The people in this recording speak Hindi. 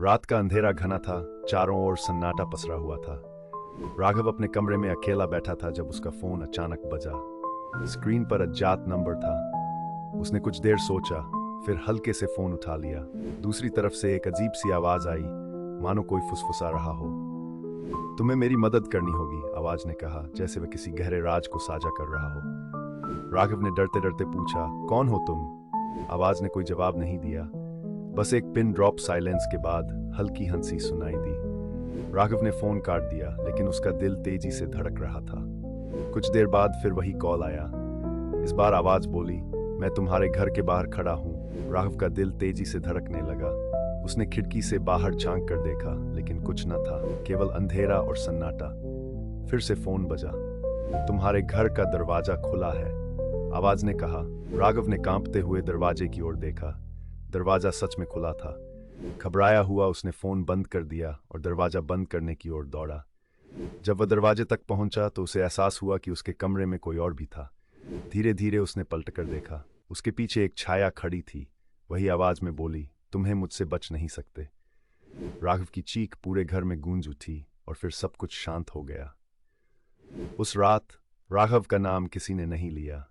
रात का अंधेरा घना था, चारों ओर सन्नाटा पसरा हुआ था। राघव अपने कमरे में अकेला बैठा था जब उसका फोन अचानक बजा। स्क्रीन पर अज्ञात नंबर था। उसने कुछ देर सोचा, फिर हल्के से फोन उठा लिया। दूसरी तरफ से एक अजीब सी आवाज आई, मानो कोई फुसफुसा रहा हो। तुम्हें मेरी मदद करनी होगी, आवाज ने कहा, जैसे वह किसी गहरे राज को साझा कर रहा हो। राघव ने डरते डरते पूछा, कौन हो तुम? आवाज ने कोई जवाब नहीं दिया। बस एक पिन ड्रॉप साइलेंस के बाद हल्की हंसी सुनाई दी। राघव ने फोन काट दिया, लेकिन उसका दिल तेजी से धड़क रहा था। कुछ देर बाद फिर वही कॉल आया। इस बार आवाज बोली, मैं तुम्हारे घर के बाहर खड़ा हूं। राघव का दिल तेजी से धड़कने लगा। उसने खिड़की से बाहर झांक कर देखा, लेकिन कुछ न था, केवल अंधेरा और सन्नाटा। फिर से फोन बजा। तुम्हारे घर का दरवाजा खुला है, आवाज ने कहा। राघव ने कांपते हुए दरवाजे की ओर देखा। दरवाजा सच में खुला था। घबराया हुआ उसने फोन बंद कर दिया और दरवाजा बंद करने की ओर दौड़ा। जब वह दरवाजे तक पहुंचा तो उसे एहसास हुआ कि उसके कमरे में कोई और भी था। धीरे धीरे उसने पलटकर देखा। उसके पीछे एक छाया खड़ी थी। वही आवाज में बोली, तुम्हें मुझसे बच नहीं सकते। राघव की चीख पूरे घर में गूंज उठी और फिर सब कुछ शांत हो गया। उस रात राघव का नाम किसी ने नहीं लिया।